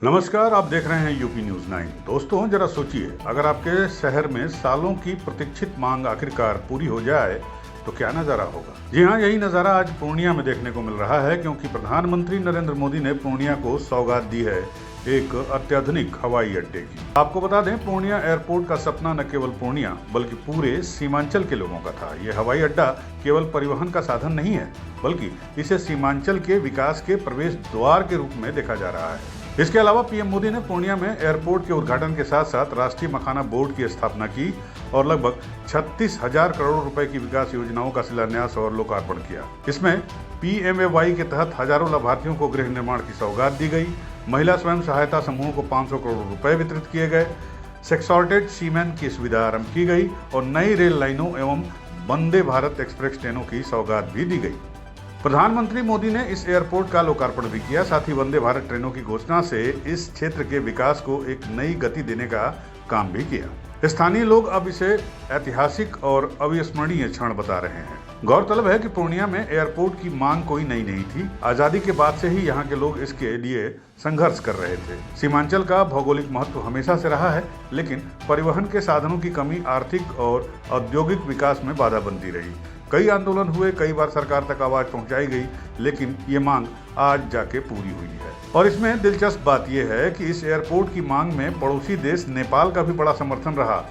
नमस्कार, आप देख रहे हैं यूपी न्यूज़ 9। दोस्तों, जरा सोचिए, अगर आपके शहर में सालों की प्रतीक्षित मांग आखिरकार पूरी हो जाए तो क्या नज़ारा होगा। जी हाँ, यही नज़ारा आज पूर्णिया में देखने को मिल रहा है, क्योंकि प्रधानमंत्री नरेंद्र मोदी ने पूर्णिया को सौगात दी है एक अत्याधुनिक हवाई अड्डे की। आपको बता दें, पूर्णिया एयरपोर्ट का सपना न केवल पूर्णिया बल्कि पूरे सीमांचल के लोगों का था। ये हवाई अड्डा केवल परिवहन का साधन नहीं है, बल्कि इसे सीमांचल के विकास के प्रवेश द्वार के रूप में देखा जा रहा है। इसके अलावा पीएम मोदी ने पूर्णिया में एयरपोर्ट के उद्घाटन के साथ साथ राष्ट्रीय मखाना बोर्ड की स्थापना की और लगभग 36,000 करोड़ रुपए की विकास योजनाओं का शिलान्यास और लोकार्पण किया। इसमें PMAY के तहत हजारों लाभार्थियों को गृह निर्माण की सौगात दी गई, महिला स्वयं सहायता समूह को 500 करोड़ रुपए वितरित किए गए, सेक्सॉर्टेड सीमेन की सुविधा आरंभ की गई और नई रेल लाइनों एवं वंदे भारत एक्सप्रेस ट्रेनों की सौगात भी दी गई। प्रधानमंत्री मोदी ने इस एयरपोर्ट का लोकार्पण भी किया। साथ ही वंदे भारत ट्रेनों की घोषणा से इस क्षेत्र के विकास को एक नई गति देने का काम भी किया। स्थानीय लोग अब इसे ऐतिहासिक और अविस्मरणीय क्षण बता रहे हैं। गौरतलब है कि पूर्णिया में एयरपोर्ट की मांग कोई नई नहीं थी। आजादी के बाद से ही यहाँ के लोग इसके लिए संघर्ष कर रहे थे। सीमांचल का भौगोलिक महत्व हमेशा से रहा है, लेकिन परिवहन के साधनों की कमी आर्थिक और औद्योगिक विकास में बाधा बनती रही। कई आंदोलन हुए, कई बार सरकार तक आवाज पहुंचाई गई, लेकिन ये मांग आज जाके पूरी हुई है। और इसमें दिलचस्प बात यह है कि इस एयरपोर्ट की मांग में पड़ोसी देश नेपाल का भी बड़ा समर्थन रहा,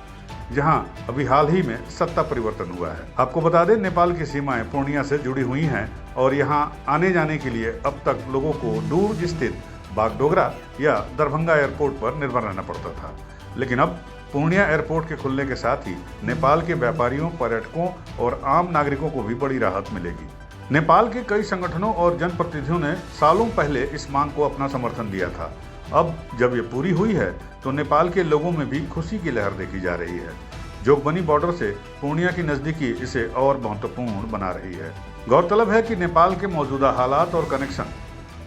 जहां अभी हाल ही में सत्ता परिवर्तन हुआ है। आपको बता दें, नेपाल की सीमाएं पूर्णिया से जुड़ी हुई हैं और यहां आने जाने के लिए अब तक लोगों को दूर स्थित बागडोगरा या दरभंगा एयरपोर्ट पर निर्भर रहना पड़ता था। लेकिन अब पूर्णिया एयरपोर्ट के खुलने के साथ ही नेपाल के व्यापारियों, पर्यटकों और आम नागरिकों को भी बड़ी राहत मिलेगी। नेपाल के कई संगठनों और जनप्रतिनिधियों ने सालों पहले इस मांग को अपना समर्थन दिया था। अब जब ये पूरी हुई है तो नेपाल के लोगों में भी खुशी की लहर देखी जा रही है। जोगबनी बॉर्डर से पूर्णिया की नजदीकी इसे और महत्वपूर्ण बना रही है। गौरतलब है कि नेपाल के मौजूदा हालात और कनेक्शन,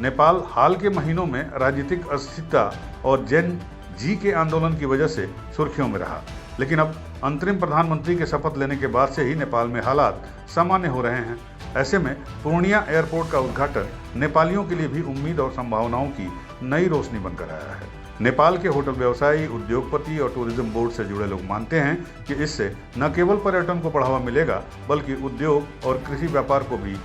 नेपाल हाल के महीनों में राजनीतिक अस्थिरता और जेन जी के आंदोलन की वजह से सुर्खियों में रहा, लेकिन अब अंतरिम प्रधानमंत्री के शपथ लेने के बाद से ही नेपाल में हालात सामान्य हो रहे हैं। ऐसे में पूर्णिया एयरपोर्ट का उद्घाटन नेपालियों के लिए भी उम्मीद और संभावनाओं की नई रोशनी बनकर आया है। नेपाल के होटल व्यवसायी, उद्योगपति और टूरिज्म बोर्ड से जुड़े लोग मानते हैं कि इससे न केवल पर्यटन को बढ़ावा मिलेगा, बल्कि उद्योग और कृषि व्यापार को भी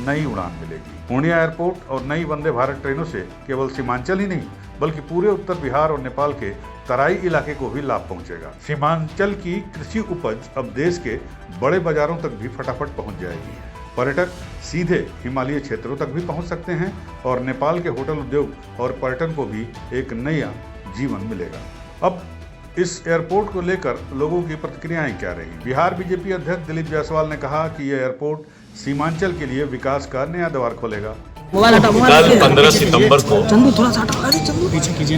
नई उड़ान मिलेगी। पूर्णिया एयरपोर्ट और नई वंदे भारत ट्रेनों से केवल सीमांचल ही नहीं, बल्कि पूरे उत्तर बिहार और नेपाल के तराई इलाके को भी लाभ पहुंचेगा। सीमांचल की कृषि उपज अब देश के बड़े बाजारों तक भी फटाफट पहुंच जाएगी। पर्यटक सीधे हिमालयी क्षेत्रों तक भी पहुंच सकते हैं और नेपाल के होटल उद्योग और पर्यटन को भी एक नया जीवन मिलेगा। अब इस एयरपोर्ट को लेकर लोगों की प्रतिक्रियाएं क्या रही। बिहार बीजेपी अध्यक्ष दिलीप जायसवाल ने कहा कि यह एयरपोर्ट सीमांचल के लिए विकास का नया द्वार खोलेगा। कल 15 सितंबर को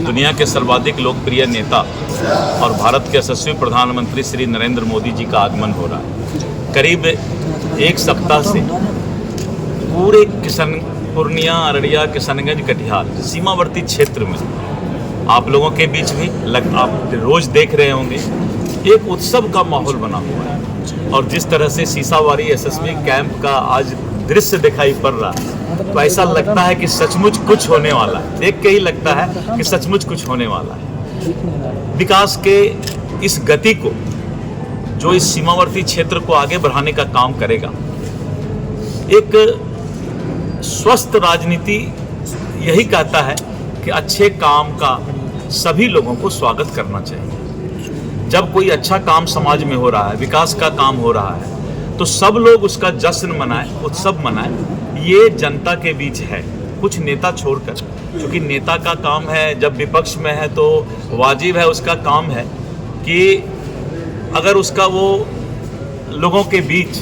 दुनिया के सर्वाधिक लोकप्रिय नेता और भारत के यशस्वी प्रधानमंत्री श्री नरेंद्र मोदी जी का आगमन हो रहा है। करीब एक सप्ताह से पूरे पूर्णिया, अररिया, किशनगंज, कटिहार सीमावर्ती क्षेत्र में आप लोगों के बीच भी आप रोज देख रहे होंगे एक उत्सव का माहौल बना हुआ है। और जिस तरह से सीसावारी SSB कैंप का आज दृश्य दिखाई पड़ रहा है, तो ऐसा लगता है कि सचमुच कुछ होने वाला है। देख के ही लगता है कि सचमुच कुछ होने वाला है। विकास के इस गति को, जो इस सीमावर्ती क्षेत्र को आगे बढ़ाने का काम करेगा, एक स्वस्थ राजनीति यही कहता है कि अच्छे काम का सभी लोगों को स्वागत करना चाहिए। जब कोई अच्छा काम समाज में हो रहा है, विकास का काम हो रहा है, तो सब लोग उसका जश्न मनाएं, उत्सव मनाएं। ये जनता के बीच है, कुछ नेता छोड़कर, क्योंकि नेता का काम है, जब विपक्ष में है तो वाजिब है, उसका काम है कि अगर उसका वो लोगों के बीच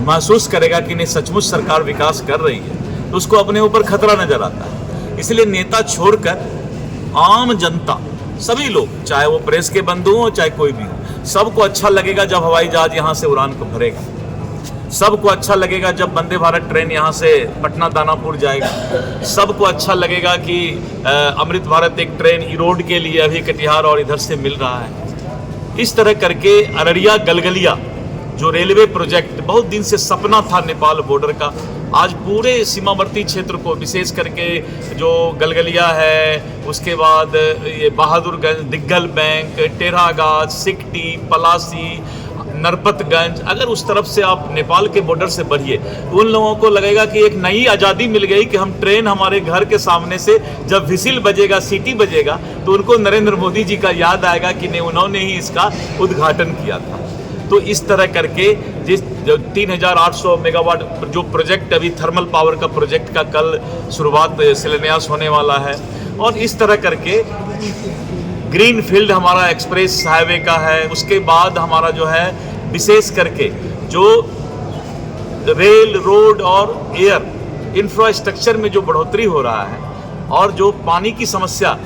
महसूस करेगा कि नहीं सचमुच सरकार विकास कर रही है, तो उसको अपने ऊपर खतरा नजर आता है। इसलिए नेता छोड़कर आम जनता, सभी लोग, चाहे वो प्रेस के बंधु हो चाहे कोई भी हो, सबको अच्छा लगेगा जब हवाई जहाज यहाँ से उड़ान को भरेगा। सबको अच्छा लगेगा जब वंदे भारत ट्रेन यहाँ से पटना दानापुर जाएगा। सबको अच्छा लगेगा कि अमृत भारत एक ट्रेन इरोड के लिए अभी कटिहार और इधर से मिल रहा है। इस तरह करके अररिया गलगलिया जो रेलवे प्रोजेक्ट बहुत दिन से सपना था नेपाल बॉर्डर का, आज पूरे सीमावर्ती क्षेत्र को, विशेष करके जो गलगलिया है, उसके बाद ये बहादुरगंज, दिग्गल बैंक, टेरागाज, सिकटी, पलासी, नरपतगंज, अगर उस तरफ से आप नेपाल के बॉर्डर से बढ़िए, उन लोगों को लगेगा कि एक नई आज़ादी मिल गई कि हम ट्रेन हमारे घर के सामने से जब विसिल बजेगा, सीटी बजेगा, तो उनको नरेंद्र मोदी जी का याद आएगा कि नहीं, उन्होंने ही इसका उद्घाटन किया था। तो इस तरह करके जिस 3800 मेगावाट जो प्रोजेक्ट अभी थर्मल पावर का प्रोजेक्ट का कल शुरुआत शिलान्यास होने वाला है, और इस तरह करके ग्रीन फील्ड हमारा एक्सप्रेस हाईवे का है। उसके बाद हमारा जो है विशेष करके जो रेल, रोड और एयर इंफ्रास्ट्रक्चर में जो बढ़ोतरी हो रहा है, और जो पानी की समस्या,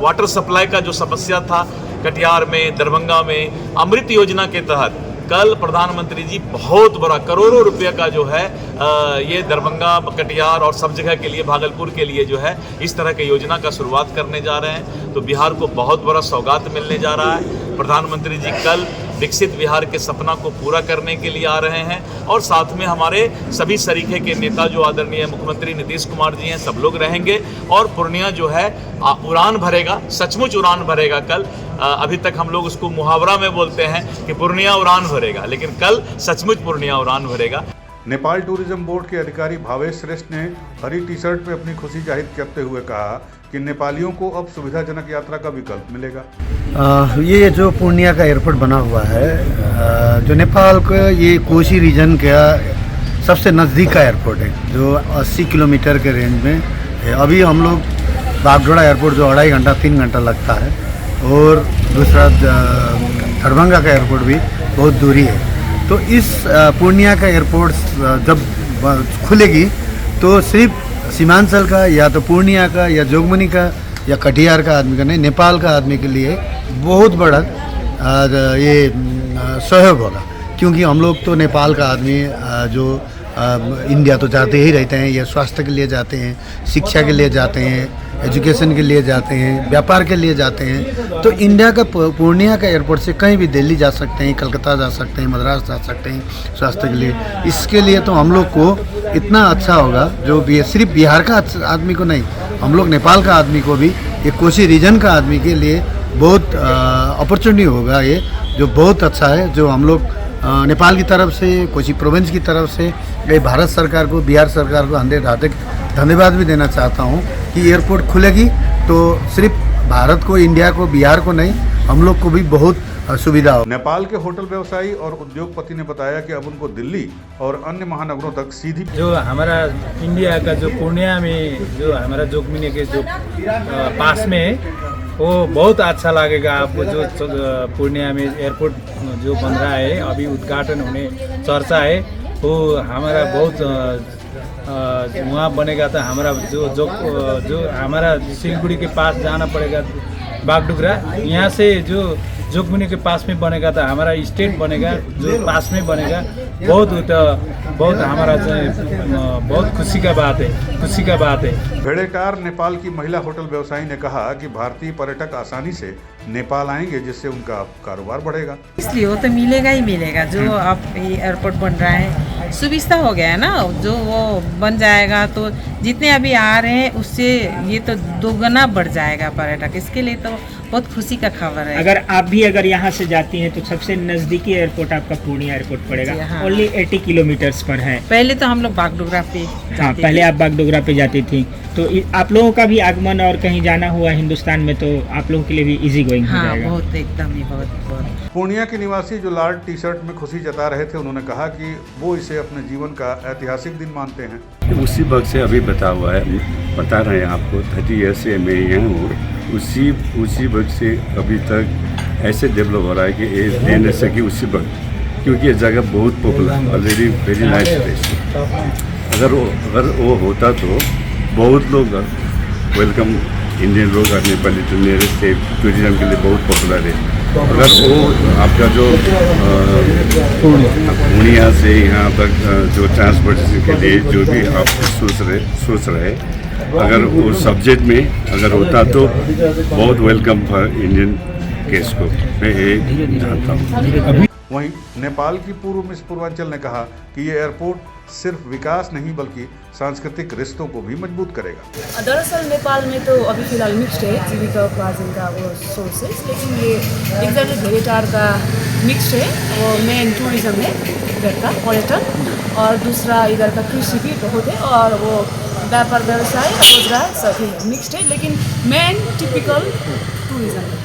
वाटर सप्लाई का जो समस्या था कटिहार में, दरभंगा में, अमृत योजना के तहत कल प्रधानमंत्री जी बहुत बड़ा करोड़ों रुपए का जो है ये दरभंगा, कटिहार और सब जगह के लिए, भागलपुर के लिए जो है इस तरह के योजना का शुरुआत करने जा रहे हैं। तो बिहार को बहुत बड़ा सौगात मिलने जा रहा है। प्रधानमंत्री जी कल विकसित बिहार के सपना को पूरा करने के लिए आ रहे हैं, और साथ में हमारे सभी सरीखे के नेता जो आदरणीय मुख्यमंत्री नीतीश कुमार जी हैं, सब लोग रहेंगे, और पूर्णिया जो है उड़ान भरेगा, सचमुच उड़ान भरेगा कल। अभी तक हम लोग उसको मुहावरा में बोलते हैं कि पूर्णिया उड़ान भरेगा, लेकिन कल सचमुच पूर्णिया उड़ान भरेगा। नेपाल टूरिज्म बोर्ड के अधिकारी भावेश श्रेष्ठ ने हरी टी शर्ट में अपनी खुशी जाहिर करते हुए कहा कि नेपालियों को अब सुविधाजनक यात्रा का विकल्प मिलेगा। ये जो पूर्णिया का एयरपोर्ट बना हुआ है, जो नेपाल का ये कोशी रीजन का सबसे नज़दीक का एयरपोर्ट है, जो 80 किलोमीटर के रेंज में है। अभी हम लोग बागडोगरा एयरपोर्ट जो 2.5 घंटा 3 घंटा लगता है, और दूसरा दरभंगा का एयरपोर्ट भी बहुत दूरी है। तो इस पूर्णिया का एयरपोर्ट जब खुलेगी तो सिर्फ सीमांचल का, या तो पूर्णिया का, या जोगबनी का, या कटिहार का आदमी का नहीं, नेपाल का आदमी के लिए बहुत बड़ा ये सहयोग होगा। क्योंकि हम लोग तो नेपाल का आदमी जो इंडिया तो जाते ही रहते हैं, या स्वास्थ्य के लिए जाते हैं, शिक्षा के लिए जाते हैं, एजुकेशन के लिए जाते हैं, व्यापार के लिए जाते हैं। तो इंडिया का पूर्णिया का एयरपोर्ट से कहीं भी दिल्ली जा सकते हैं, कलकत्ता जा सकते हैं, मद्रास जा सकते हैं स्वास्थ्य के लिए। इसके लिए तो हम लोग को इतना अच्छा होगा, जो भी सिर्फ बिहार का आदमी को नहीं, हम लोग नेपाल का आदमी को भी, ये कोशी रीजन का आदमी के लिए बहुत अपॉर्चुनिटी होगा, ये जो बहुत अच्छा है। जो हम लोग नेपाल की तरफ से, कोशी प्रोविंस की तरफ से ये भारत सरकार को, बिहार सरकार को हार्दिक धन्यवाद भी देना चाहता हूँ कि एयरपोर्ट खुलेगी तो सिर्फ भारत को, इंडिया को, बिहार को नहीं, हम लोग को भी बहुत सुविधा हो। नेपाल के होटल व्यवसायी और उद्योगपति ने बताया कि अब उनको दिल्ली और अन्य महानगरों तक सीधी जो हमारा इंडिया का जो पूर्णिया में जो हमारा जोगबनी के जो पास में है, वो बहुत अच्छा लगेगा आपको। जो पूर्णिया में एयरपोर्ट जो बन रहा है, अभी उद्घाटन होने चर्चा है, वो हमारा बहुत वहाँ बनेगा। तो हमारा जो हमारा सिलगुड़ी के पास जाना पड़ेगा बागडोगरा, यहाँ से जो जोगबनी के पास में बनेगा, तो हमारा स्टेट बनेगा जो पास में बनेगा। बहुत हमारा बहुत खुशी का बात है। भेड़ेटार नेपाल की महिला होटल व्यवसायी ने कहा कि भारतीय पर्यटक आसानी से नेपाल आएंगे, जिससे उनका कारोबार बढ़ेगा। इसलिए वो तो मिलेगा ही मिलेगा। जो अब एयरपोर्ट बन रहा है, सुविधा हो गया है ना, जो वो बन जाएगा तो जितने अभी आ रहे हैं उससे ये तो दोगुना बढ़ जाएगा पर्यटक। इसके लिए तो बहुत खुशी का खबर है। अगर यहाँ से जाती हैं तो सबसे नज़दीकी एयरपोर्ट आपका पूर्णिया एयरपोर्ट पड़ेगा। हाँ। ओनली 80 किलोमीटर्स पर है। पहले तो हम लोग बागडोगरा पे हाँ, पहले आप बागडोगरा पे जाती थी, तो आप लोगों का भी आगमन और कहीं जाना हुआ हिंदुस्तान में, तो आप लोगों के लिए भी इजी गोइंग हो जाएगा। बहुत एकदम ही बहुत। पूर्णिया के निवासी जो लाल टी शर्ट में खुशी जता रहे थे, उन्होंने कहा कि वो इसे अपने जीवन का ऐतिहासिक दिन मानते हैं। उसी वक्त से अभी बता रहे हैं आपको, 30 ईयर से मैं यहाँ हूँ। उसी वक्त से अभी तक ऐसे डेवलप हो रहा है कि ये दे नहीं सके उसी वक्त, क्योंकि ये जगह बहुत popular, already very nice place. अगर वो होता तो बहुत लोग वेलकम, इंडियन लोग और नेपाली तो मेरे से टूरिज्म के लिए बहुत पॉपुलर है। अगर वो आपका जो पूर्णिया से यहाँ तक जो ट्रांसपोर्टेशन के लिए जो भी आप सोच रहे अगर वो सब्जेक्ट में अगर होता तो बहुत वेलकम फॉर इंडियन केस को मैं ये जानता हूँ। वहीं नेपाल की पूर्व मिस पूर्वांचल ने कहा कि ये एयरपोर्ट सिर्फ विकास नहीं बल्कि सांस्कृतिक रिश्तों को भी मजबूत करेगा। दरअसल नेपाल में तो अभी फिलहाल मिक्स्ड है जीविका उपार्जन का वो सोर्सेस, लेकिन ये एकदम भेड़ेटार का मिक्स्ड है। वो मेन टूरिज्म है इधर का, पर्यटन, और दूसरा इधर का कृषि भी बहुत है, और वो व्यापार व्यवसाय रोजगार सभी मिक्स्ड है, लेकिन मेन टिपिकल टूरिज्म है।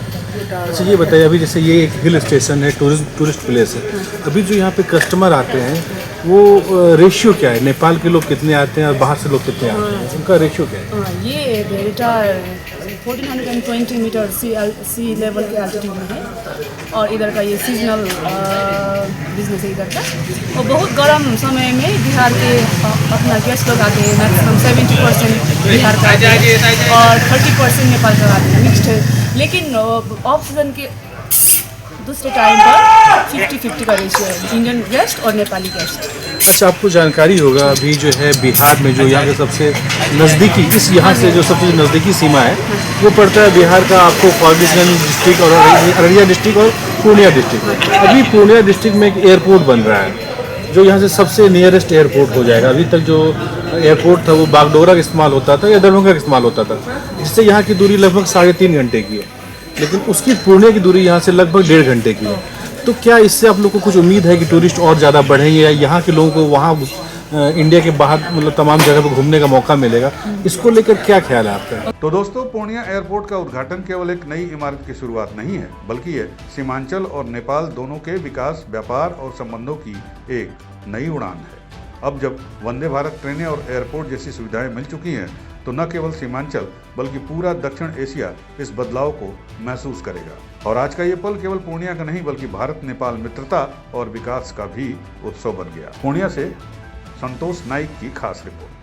अच्छा ये बताइए, अभी जैसे ये एक हिल स्टेशन है, टूरिस्ट प्लेस है, अभी जो यहाँ पे कस्टमर आते हैं वो रेशियो क्या है? नेपाल के लोग कितने आते हैं और बाहर से लोग कितने आते हैं, उनका रेशियो क्या है? ये भेड़ेटार 1420 मीटर सी लेवल के एल्टीट्यूड में है, और इधर का ये सीजनल बिजनेस है इधर का। और बहुत गर्म समय में बिहार के अपना गेस्ट लोग आते हैं, मैक्सिमम 70% बिहार का आते हैं और 30% नेपाल का आते हैं, मिक्सड है। लेकिन ऑफ सीजन के दूसरे टाइम पर 50-50 का रेशियो है, इंडियन गेस्ट और नेपाली गेस्ट। अच्छा, आपको जानकारी होगा अभी जो है बिहार में जो यहाँ के सबसे नज़दीकी, इस यहाँ से जो सबसे नज़दीकी सीमा है वो पड़ता है बिहार का आपको फारबिसगंज डिस्ट्रिक्ट और अररिया डिस्ट्रिक्ट और पूर्णिया डिस्ट्रिक्ट। अभी पूर्णिया डिस्ट्रिक्ट में एक एयरपोर्ट बन रहा है जो यहाँ से सबसे नियरेस्ट एयरपोर्ट हो जाएगा। अभी तक जो एयरपोर्ट था वो बागडोगरा का इस्तेमाल होता था या दरभंगा का इस्तेमाल होता था, जिससे यहाँ की दूरी लगभग 3.5 घंटे की है, लेकिन उसकी पूर्णिया की दूरी यहाँ से लगभग 1.5 घंटे की है। तो क्या इससे आप लोग को कुछ उम्मीद है कि टूरिस्ट और ज़्यादा बढ़ेंगे या यहाँ के लोगों को वहाँ इंडिया के बाहर मतलब तमाम जगह पर घूमने का मौका मिलेगा? इसको लेकर क्या ख्याल है आपका? तो दोस्तों, पूर्णिया एयरपोर्ट का उद्घाटन केवल एक नई इमारत की शुरुआत नहीं है, बल्कि ये सीमांचल और नेपाल दोनों के विकास, व्यापार और संबंधों की एक नई उड़ान है। अब जब वंदे भारत ट्रेनें और एयरपोर्ट जैसी सुविधाएं मिल चुकी हैं, तो न केवल सीमांचल बल्कि पूरा दक्षिण एशिया इस बदलाव को महसूस करेगा। और आज का ये पल केवल पूर्णिया का नहीं बल्कि भारत नेपाल मित्रता और विकास का भी उत्सव बन गया। पूर्णिया से संतोष नाइक की खास रिपोर्ट।